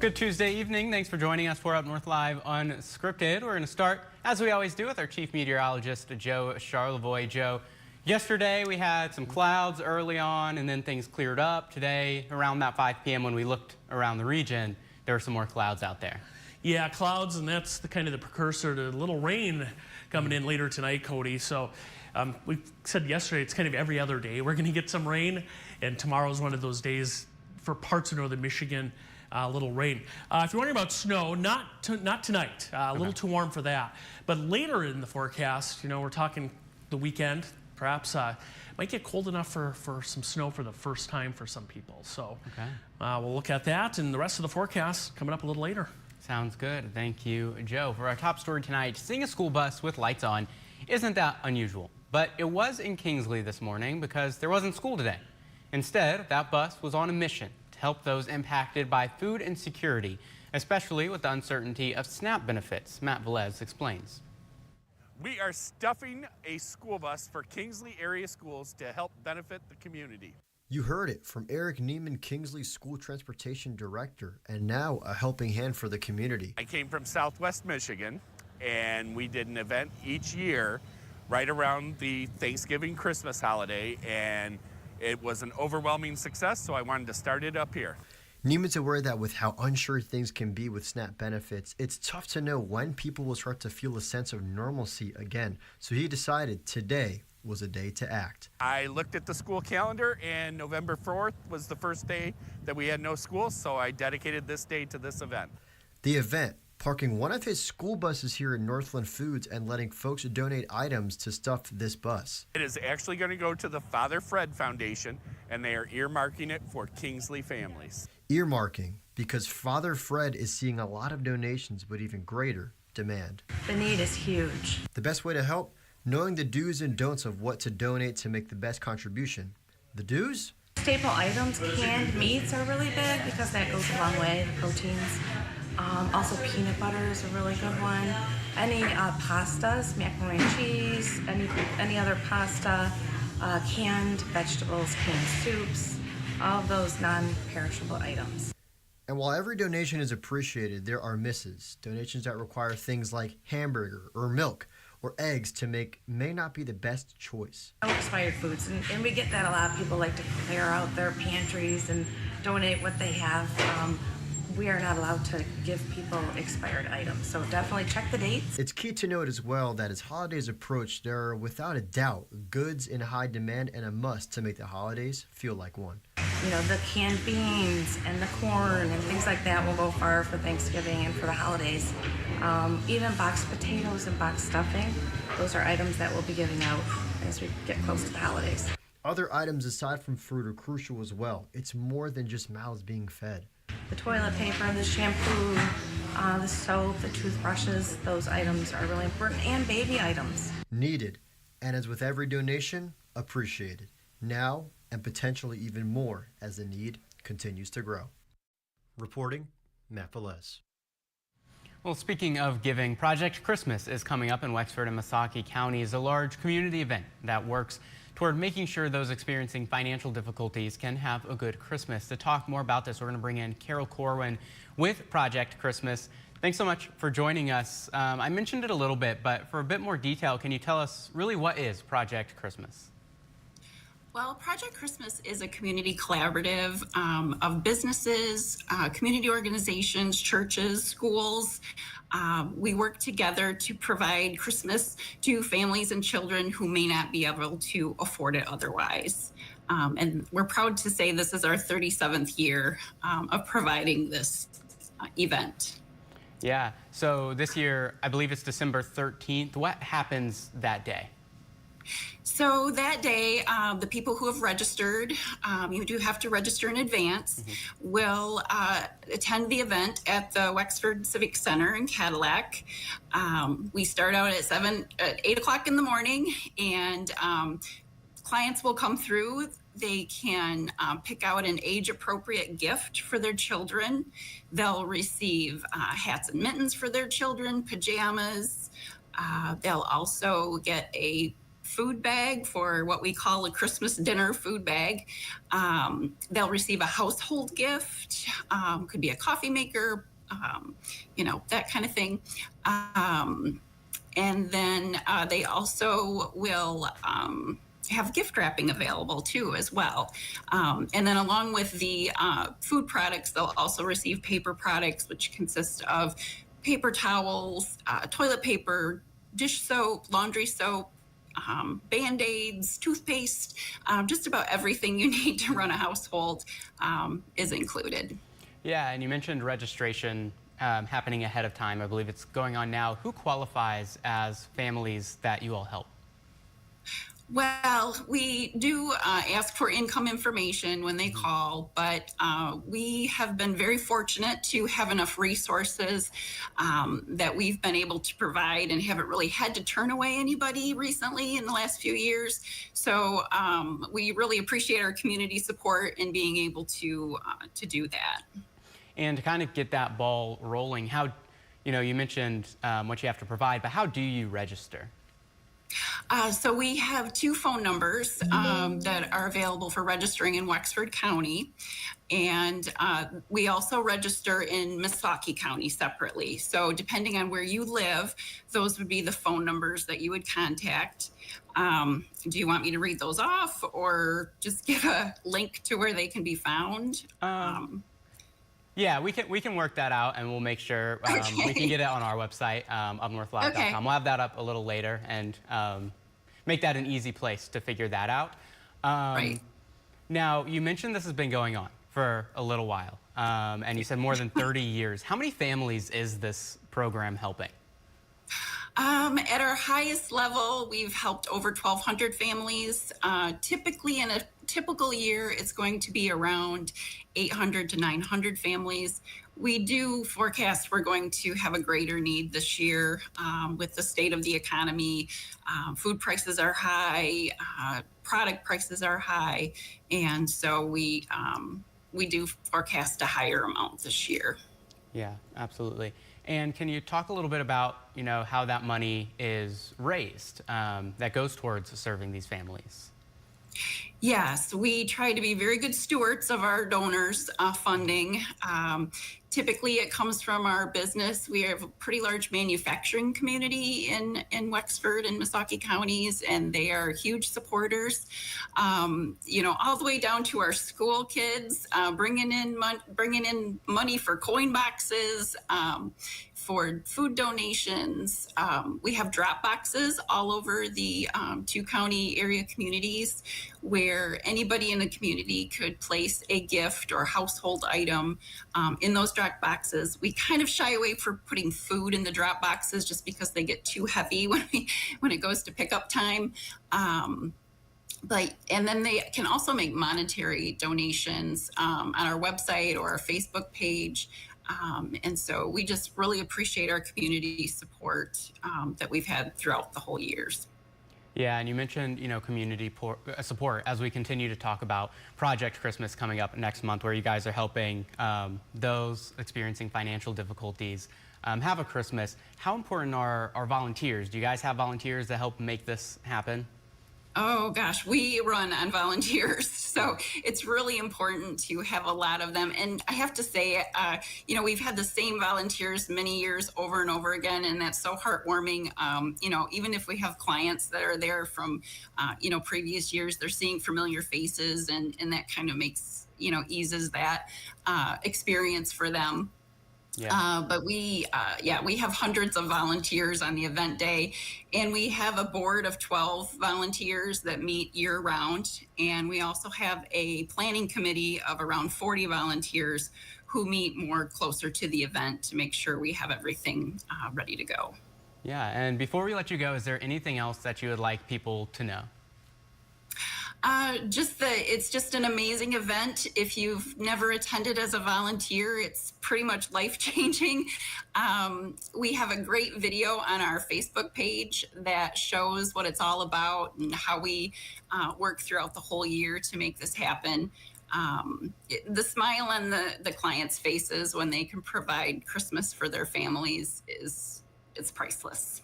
Good Tuesday evening. Thanks for joining us for UpNorthLive Unscripted. We're going to start, as we always do, with our chief meteorologist, Joe Charlevoix. Joe, yesterday we had some clouds early on, and then things cleared up. Today, around that 5 p.m. when we looked around the region, there were some more clouds out there. Yeah, clouds, and that's the kind of the precursor to a little rain coming in later tonight, Cody. So we said yesterday it's kind of every other day we're going to get some rain, and tomorrow's one of those days for parts of northern Michigan. A little rain. If you're wondering about snow, not tonight. A little too warm for that. But later in the forecast, we're talking the weekend. Perhaps might get cold enough for some snow for the first time for some people. So we'll look at that and the rest of the forecast coming up a little later. Sounds good. Thank you, Joe. For our top story tonight, seeing a school bus with lights on isn't that unusual. But it was in Kingsley this morning because there wasn't school today. Instead, that bus was on a mission to help those impacted by food insecurity, especially with the uncertainty of SNAP benefits. Matt Velez explains. We are stuffing a school bus for Kingsley area schools to help benefit the community. You heard it from Eric Neiman, Kingsley School Transportation Director, and now a helping hand for the community. I came from Southwest Michigan, and we did an event each year right around the Thanksgiving Christmas holiday, and it was an overwhelming success, so I wanted to start it up here. Neiman's aware that with how unsure things can be with SNAP benefits, it's tough to know when people will start to feel a sense of normalcy again. So he decided today was a day to act. I looked at the school calendar, and November 4th was the first day that we had no school, so I dedicated this day to this event. The event, parking one of his school buses here at Northland Foods and letting folks donate items to stuff this bus. It is actually going to go to the Father Fred Foundation, and they are earmarking it for Kingsley families. Earmarking, because Father Fred is seeing a lot of donations, but even greater demand. The need is huge. The best way to help? Knowing the do's and don'ts of what to donate to make the best contribution. The do's? Staple items, canned meats are really big because that goes a long way, the proteins. Also peanut butter is a really good one. Any pastas, macaroni and cheese, any other pasta, canned vegetables, canned soups, all of those non-perishable items. And while every donation is appreciated, there are misses. Donations that require things like hamburger or milk or eggs to make may not be the best choice. Expired foods, and we get that a lot. People like to clear out their pantries and donate what they have. We are not allowed to give people expired items, so definitely check the dates. It's key to note as well that as holidays approach, there are without a doubt goods in high demand and a must to make the holidays feel like one. The canned beans and the corn and things like that will go far for Thanksgiving and for the holidays. Even boxed potatoes and boxed stuffing, those are items that we'll be giving out as we get close to the holidays. Other items aside from fruit are crucial as well. It's more than just mouths being fed. The toilet paper, the shampoo, the soap, the toothbrushes, those items are really important, and baby items. Needed, and as with every donation, appreciated. Now, and potentially even more as the need continues to grow. Reporting, Matt Velez. Well, speaking of giving, Project Christmas is coming up in Wexford and Missaukee counties, a large community event that works toward making sure those experiencing financial difficulties can have a good Christmas. To talk more about this, we're going to bring in Carol Corwin with Project Christmas. Thanks so much for joining us. I mentioned it a little bit, but for a bit more detail, can you tell us really what is Project Christmas? Well, Project Christmas is a community collaborative of businesses, community organizations, churches, schools. We work together to provide Christmas to families and children who may not be able to afford it otherwise. And we're proud to say this is our 37th year of providing this event. Yeah, so this year, I believe it's December 13th. What happens that day? So that day, the people who have registered, you do have to register in advance, will attend the event at the Wexford Civic Center in Cadillac. We start out at 8 o'clock in the morning, and clients will come through. They can pick out an age-appropriate gift for their children. They'll receive hats and mittens for their children, pajamas. They'll also get a food bag for what we call a Christmas dinner food bag. They'll receive a household gift, could be a coffee maker, that kind of thing. And then they also will have gift wrapping available too as well. And then along with the food products, they'll also receive paper products, which consist of paper towels, toilet paper, dish soap, laundry soap, Band-Aids, toothpaste, just about everything you need to run a household is included. Yeah, and you mentioned registration happening ahead of time. I believe it's going on now. Who qualifies as families that you all help? Well, we do ask for income information when they call, but we have been very fortunate to have enough resources that we've been able to provide and haven't really had to turn away anybody recently in the last few years. So we really appreciate our community support in being able to do that. And to kind of get that ball rolling, how, you mentioned what you have to provide, but how do you register? So we have 2 phone numbers that are available for registering in Wexford County. And we also register in Missaukee County separately. So depending on where you live, those would be the phone numbers that you would contact. Do you want me to read those off or just give a link to where they can be found? Yeah, we can work that out, and we'll make sure we can get it on our website, UpNorthLive.com. Okay. We'll have that up a little later and make that an easy place to figure that out. Right. Now, you mentioned this has been going on for a little while, and you said more than 30 years. How many families is this program helping? At our highest level, we've helped over 1,200 families. Typically, in a typical year, it's going to be around 800 to 900 families. We do forecast we're going to have a greater need this year with the state of the economy. Food prices are high, product prices are high, and so we do forecast a higher amount this year. Yeah, absolutely. And can you talk a little bit about, how that money is raised that goes towards serving these families? Yes, we try to be very good stewards of our donors' funding. Typically, it comes from our business. We have a pretty large manufacturing community in Wexford and Missaukee counties, and they are huge supporters. All the way down to our school kids, bringing in money for coin boxes, for food donations. We have drop boxes all over the 2 county area communities where anybody in the community could place a gift or household item in those drop boxes. We kind of shy away from putting food in the drop boxes just because they get too heavy when it goes to pickup time. And then they can also make monetary donations on our website or our Facebook page. And so we just really appreciate our community support that we've had throughout the whole years. Yeah, and you mentioned, community support as we continue to talk about Project Christmas coming up next month, where you guys are helping those experiencing financial difficulties have a Christmas. How important are volunteers? Do you guys have volunteers that help make this happen? Oh gosh, we run on volunteers, so it's really important to have a lot of them. And I have to say, we've had the same volunteers many years over and over again, and that's so heartwarming. Even if we have clients that are there from, previous years, they're seeing familiar faces, and that kind of makes, eases that experience for them. Yeah. But we have hundreds of volunteers on the event day, and we have a board of 12 volunteers that meet year round. And we also have a planning committee of around 40 volunteers who meet more closer to the event to make sure we have everything ready to go. Yeah, and before we let you go, is there anything else that you would like people to know? It's just an amazing event. If you've never attended as a volunteer, it's pretty much life-changing. We have a great video on our Facebook page that shows what it's all about and how we work throughout the whole year to make this happen. The smile on the clients' faces when they can provide Christmas for their families it's priceless.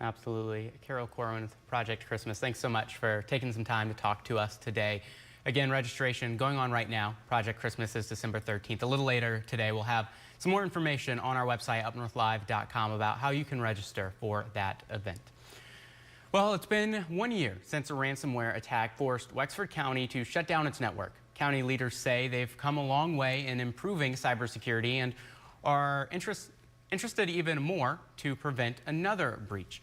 Absolutely. Carol Corwin with Project Christmas, thanks so much for taking some time to talk to us today. Again, registration going on right now. Project Christmas is December 13th. A little later today, we'll have some more information on our website, UpNorthLive.com, about how you can register for that event. Well, it's been 1 year since a ransomware attack forced Wexford County to shut down its network. County leaders say they've come a long way in improving cybersecurity and are interested even more to prevent another breach.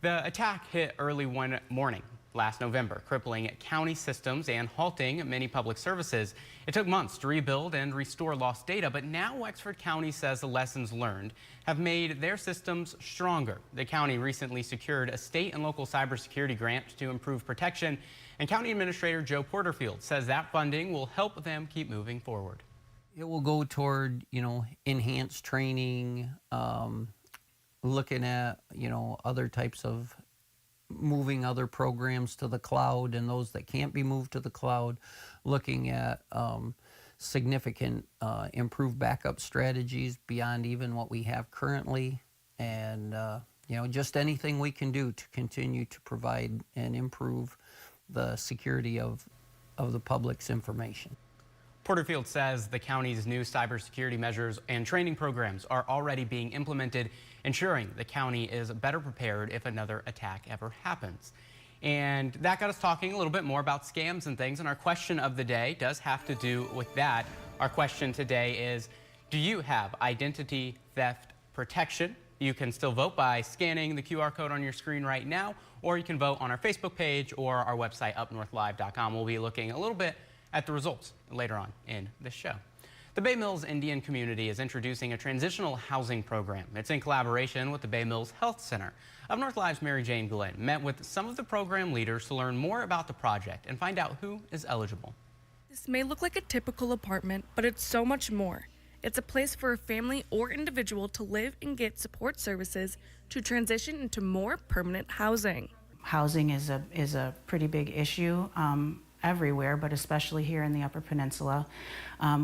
The attack hit early one morning last November, crippling county systems and halting many public services. It took months to rebuild and restore lost data, but now Wexford County says the lessons learned have made their systems stronger. The county recently secured a state and local cybersecurity grant to improve protection, and County Administrator Joe Porterfield says that funding will help them keep moving forward. It will go toward, enhanced training, looking at, other types of moving other programs to the cloud and those that can't be moved to the cloud, looking at significant improved backup strategies beyond even what we have currently, and just anything we can do to continue to provide and improve the security of the public's information. Porterfield says the county's new cybersecurity measures and training programs are already being implemented, ensuring the county is better prepared if another attack ever happens. And that got us talking a little bit more about scams and things, and our question of the day does have to do with that. Our question today is, do you have identity theft protection? You can still vote by scanning the QR code on your screen right now, or you can vote on our Facebook page or our website, UpNorthLive.com. We'll be looking a little bit at the results later on in the show. The Bay Mills Indian community is introducing a transitional housing program. It's in collaboration with the Bay Mills Health Center. UpNorthLive's Mary Jane Glenn met with some of the program leaders to learn more about the project and find out who is eligible. This may look like a typical apartment, but it's so much more. It's a place for a family or individual to live and get support services to transition into more permanent housing. Housing is a pretty big issue everywhere, but especially here in the Upper Peninsula.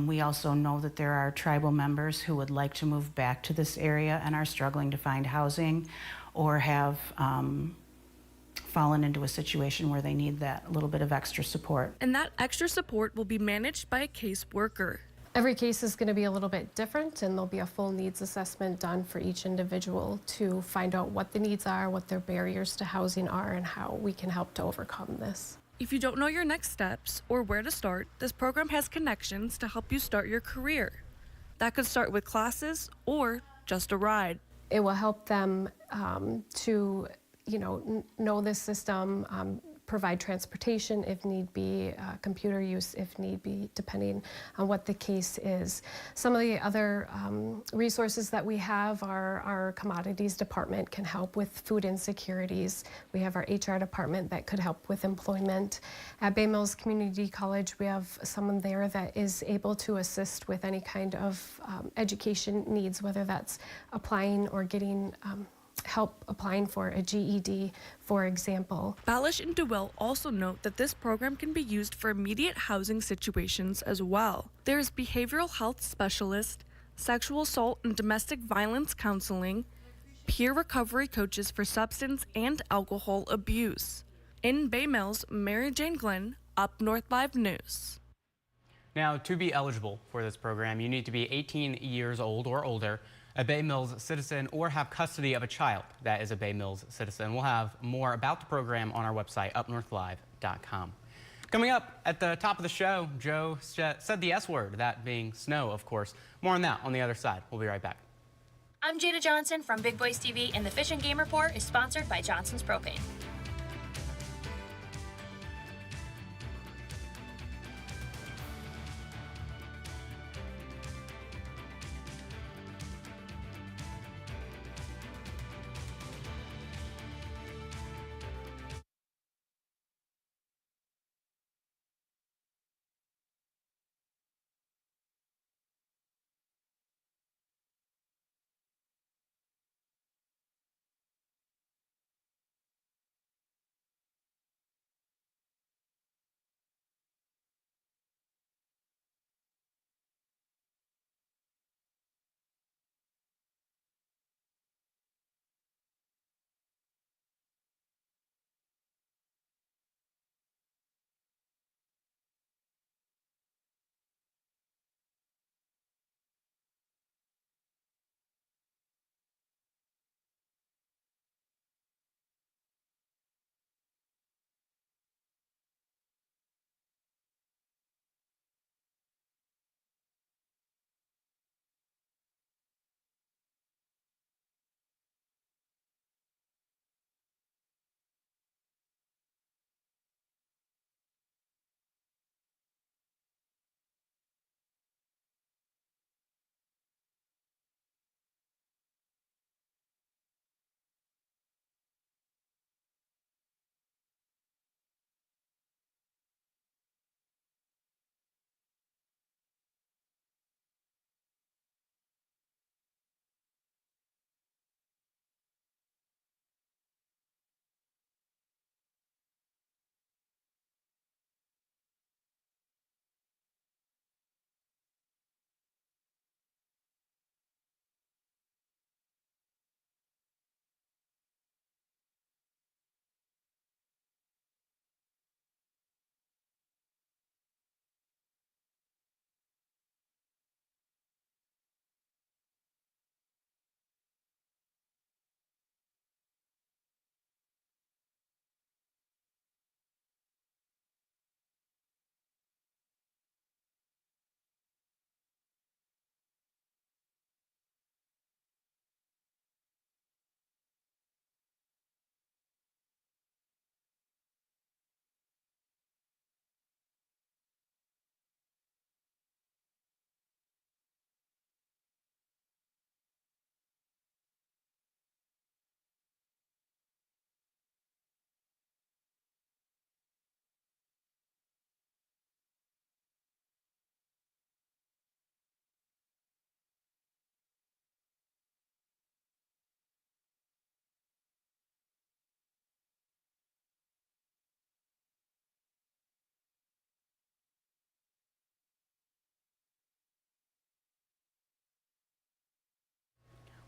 We also know that there are tribal members who would like to move back to this area and are struggling to find housing, or have fallen into a situation where they need that little bit of extra support. And that extra support will be managed by a caseworker. Every case is going to be a little bit different, and there'll be a full needs assessment done for each individual to find out what the needs are, what their barriers to housing are, and how we can help to overcome this. If you don't know your next steps or where to start, this program has connections to help you start your career. That could start with classes or just a ride. It will help them to, know the system, provide transportation if need be, computer use if need be, depending on what the case is. Some of the other resources that we have are our commodities department can help with food insecurities. We have our HR department that could help with employment. At Bay Mills Community College, we have someone there that is able to assist with any kind of education needs, whether that's applying or getting help applying for a GED, for example. Balish and DeWill also note that this program can be used for immediate housing situations as well. There's behavioral health specialist, sexual assault and domestic violence counseling, peer recovery coaches for substance and alcohol abuse. In Bay Mills, Mary Jane Glenn, Up North Live News. Now, to be eligible for this program, you need to be 18 years old or older, a Bay Mills citizen, or have custody of a child that is a Bay Mills citizen. We'll have more about the program on our website, UpNorthLive.com. Coming up at the top of the show, Joe said the S word, that being snow, of course. More on that on the other side. We'll be right back. I'm Jada Johnson from Big Boys TV, and the Fish and Game Report is sponsored by Johnson's Propane.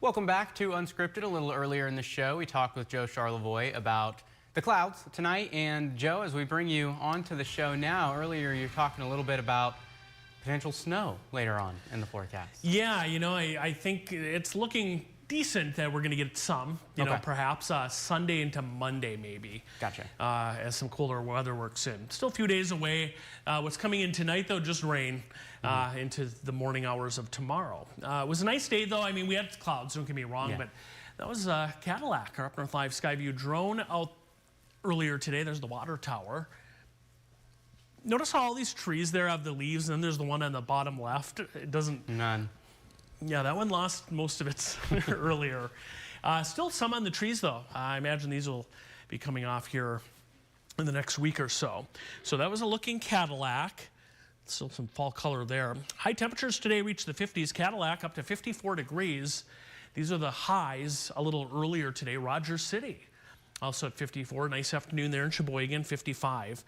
Welcome back to Unscripted. A little earlier in the show, we talked with Joe Charlevoix about the clouds tonight. And Joe, as we bring you onto the show now, earlier you're talking a little bit about potential snow later on in the forecast. Yeah, you know, I think it's looking decent that we're going to get some, you know, perhaps Sunday into Monday maybe. Gotcha. As some cooler weather works in. Still a few days away. What's coming in tonight, though, just rain into the morning hours of tomorrow. It was a nice day, though. I mean, we had clouds, don't get me wrong, but that was Cadillac, our UpNorthLive Skyview drone out earlier today. There's the water tower. Notice how all these trees there have the leaves, and then there's the one on the bottom left. It doesn't... None. Yeah, that one lost most of its earlier. Still some on the trees, though. I imagine these will be coming off here in the next week or so. So that was a looking Cadillac. Still some fall color there. High temperatures today reached the 50s. Cadillac up to 54 degrees. These are the highs a little earlier today. Rogers City also at 54. Nice afternoon there in Sheboygan, 55.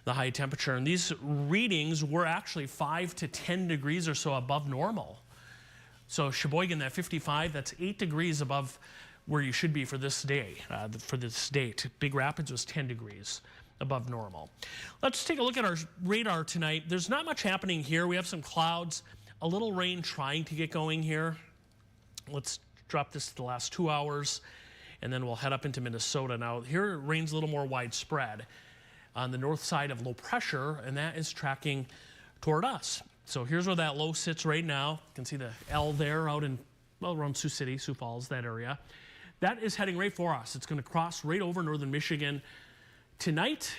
The high temperature. And these readings were actually 5 to 10 degrees or so above normal. So Sheboygan at 55, that's 8 degrees above where you should be for this day, for this date. Big Rapids was 10 degrees above normal. Let's take a look at our radar tonight. There's not much happening here. We have some clouds, a little rain trying to get going here. Let's drop this to the last 2 hours, and then we'll head up into Minnesota. Now, here rain's a little more widespread on the north side of low pressure, and that is tracking toward us. So here's where that low sits right now. You can see the L there out in, well, around Sioux City, Sioux Falls, that area. That is heading right for us. It's going to cross right over northern Michigan tonight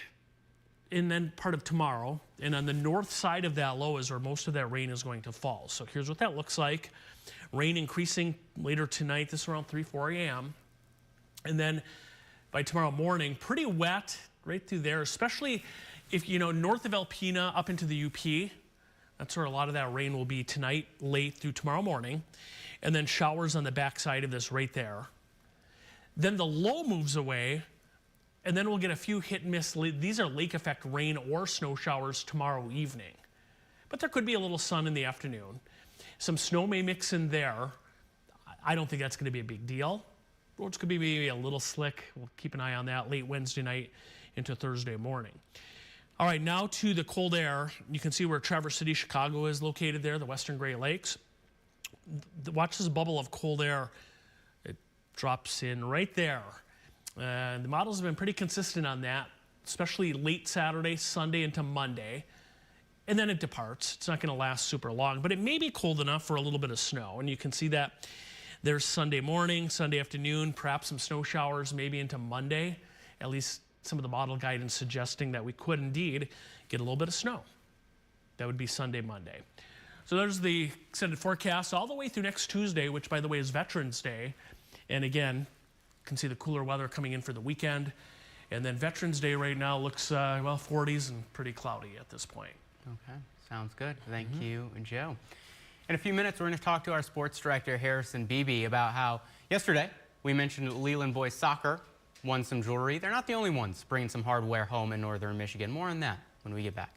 and then part of tomorrow. And on the north side of that low is where most of that rain is going to fall. So here's what that looks like. Rain increasing later tonight. This is around 3, 4 a.m. And then by tomorrow morning, pretty wet right through there, especially if, you know, north of Alpena up into the UP. That's where a lot of that rain will be tonight, late through tomorrow morning. And then showers on the backside of this right there. Then the low moves away, and then we'll get a few hit and miss. These are lake effect rain or snow showers tomorrow evening. But there could be a little sun in the afternoon. Some snow may mix in there. I don't think that's going to be a big deal. Roads could be maybe a little slick. We'll keep an eye on that late Wednesday night into Thursday morning. All right, now to the cold air. You can see where Traverse City, Chicago is located there, the western Great Lakes. Watch this bubble of cold air. It drops in right there. The models have been pretty consistent on that, especially late Saturday, Sunday into Monday. And then it departs. It's not going to last super long, but it may be cold enough for a little bit of snow. And you can see that there's Sunday morning, Sunday afternoon, perhaps some snow showers maybe into Monday, at least some of the model guidance suggesting that we could indeed get a little bit of snow. That would be Sunday, Monday. So there's the extended forecast all the way through next Tuesday, which, by the way, is Veterans Day. And again, you can see the cooler weather coming in for the weekend. And then Veterans Day right now looks, well, 40s and pretty cloudy at this point. Okay, sounds good. Thank you, Joe. In a few minutes, we're going to talk to our sports director, Harrison Beebe, about how yesterday we mentioned Leland boys soccer won some jewelry. They're not the only ones bringing some hardware home in northern Michigan. More on that when we get back.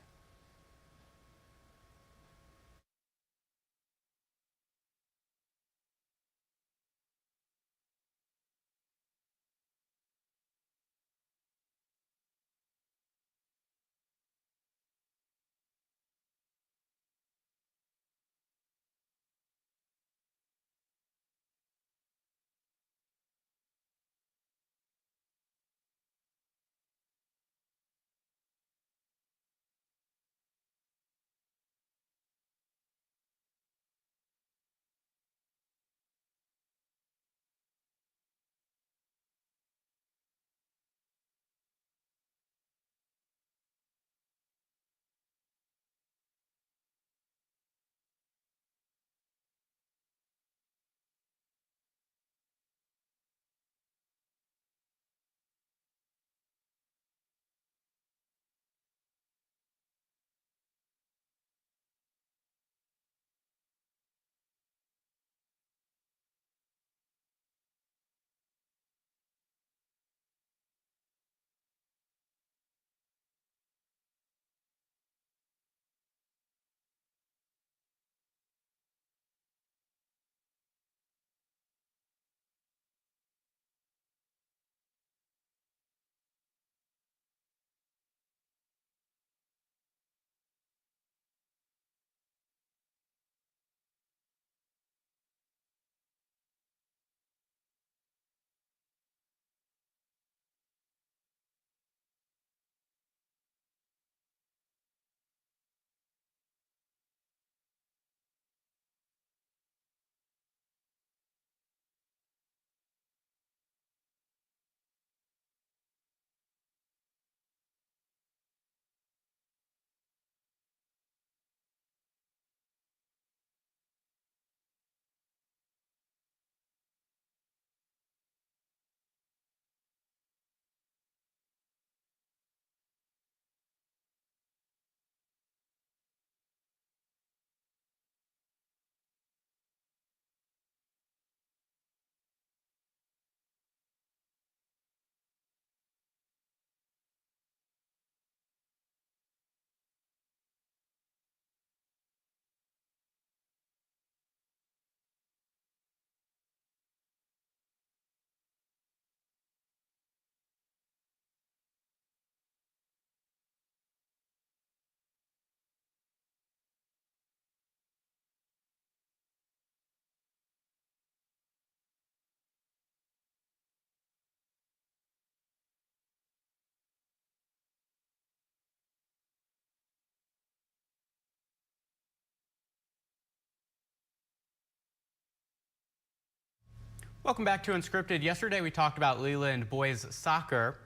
Welcome back to Unscripted. Yesterday we talked about Leland boys soccer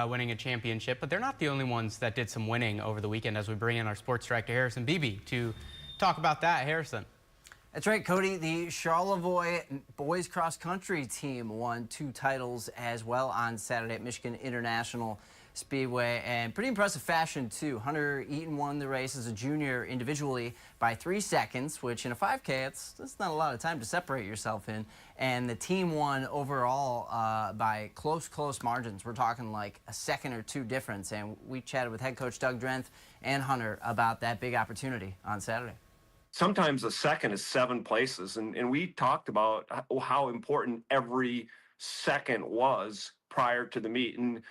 winning a championship, but they're not the only ones that did some winning over the weekend as we bring in our sports director, Harrison Beebe, to talk about that. Harrison. That's right, Cody. The Charlevoix boys cross country team won 2 titles as well on Saturday at Michigan International Speedway, and pretty impressive fashion too. Hunter Eaton won the race as a junior individually by 3 seconds, which in a 5K, that's not a lot of time to separate yourself in. And the team won overall by close margins. We're talking like a second or 2 difference. And we chatted with head coach Doug Drenth and Hunter about that big opportunity on Saturday. Sometimes a second is 7 places, and we talked about how important every second was prior to the meet, and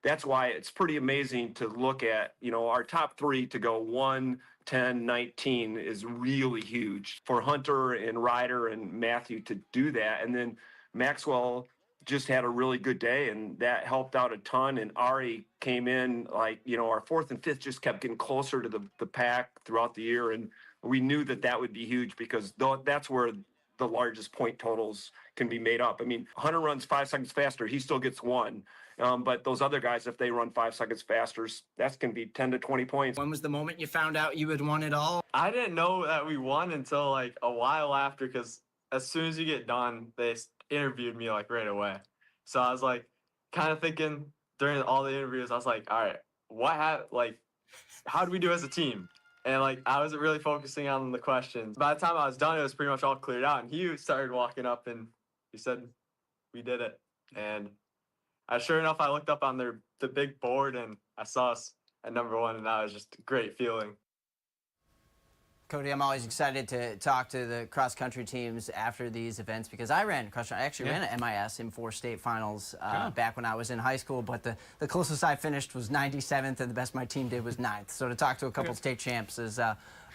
that's why it's pretty amazing to look at, our top 3 to go 1, 10, 19 is really huge for Hunter and Ryder and Matthew to do that. And then Maxwell just had a really good day, and that helped out a ton. And Ari came in like, our 4th and 5th just kept getting closer to the pack throughout the year. And we knew that would be huge because that's where the largest point totals can be made up. I mean, Hunter runs 5 seconds faster, he still gets 1. But those other guys, if they run 5 seconds faster, that's going to be 10 to 20 points. When was the moment you found out you had won it all? I didn't know that we won until like a while after, because as soon as you get done, they interviewed me like right away. So I was like kind of thinking during all the interviews, I was like, all right, how do we do as a team? And like, I wasn't really focusing on the questions. By the time I was done, it was pretty much all cleared out. And he started walking up and he said, we did it. And sure enough, I looked up on the big board and I saw us at #1, and that was just a great feeling. Cody, I'm always excited to talk to the cross-country teams after these events because I ran cross-country. I actually ran at MIS in 4 state finals back when I was in high school, but the closest I finished was 97th, and the best my team did was 9th. So to talk to a couple state champs is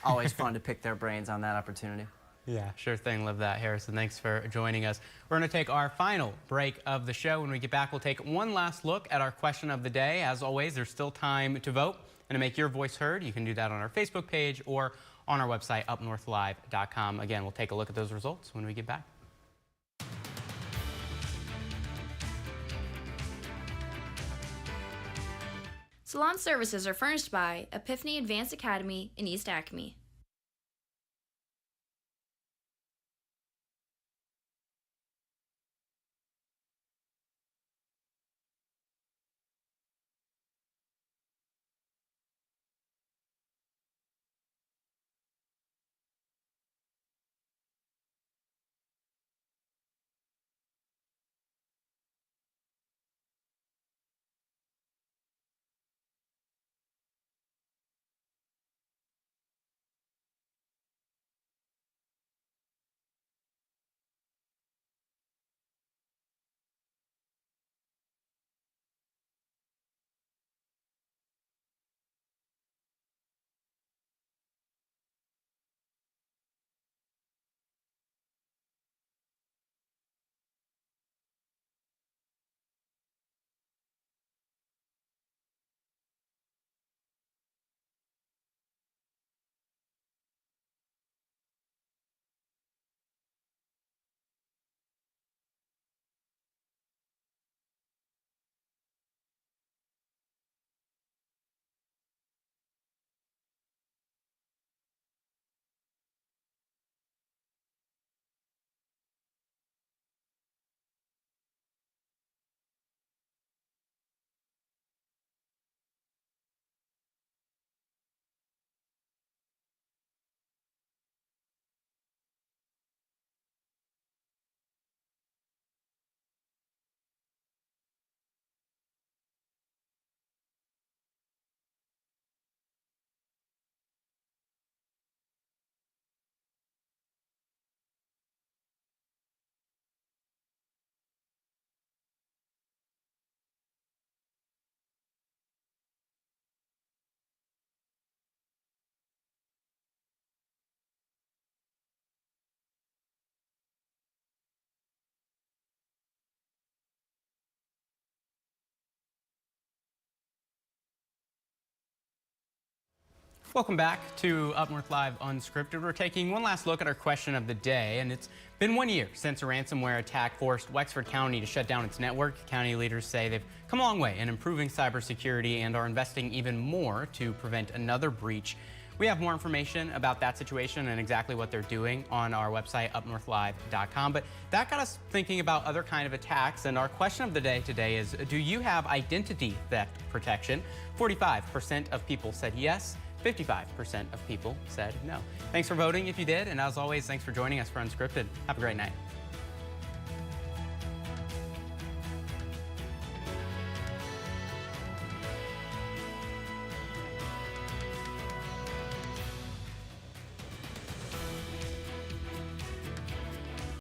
always fun to pick their brains on that opportunity. Yeah, sure thing. Love that, Harrison. Thanks for joining us. We're going to take our final break of the show. When we get back, we'll take one last look at our question of the day. As always, there's still time to vote and to make your voice heard. You can do that on our Facebook page or on our website, UpNorthLive.com. Again, we'll take a look at those results when we get back. Salon services are furnished by Epiphany Advanced Academy in East Acme. Welcome back to Up North Live Unscripted. We're taking one last look at our question of the day, and it's been 1 year since a ransomware attack forced Wexford County to shut down its network. County leaders say they've come a long way in improving cybersecurity and are investing even more to prevent another breach. We have more information about that situation and exactly what they're doing on our website, UpNorthLive.com. But that got us thinking about other kind of attacks. And our question of the day today is, do you have identity theft protection? 45% of people said yes. 55% of people said no. Thanks for voting if you did. And as always, thanks for joining us for Unscripted. Have a great night.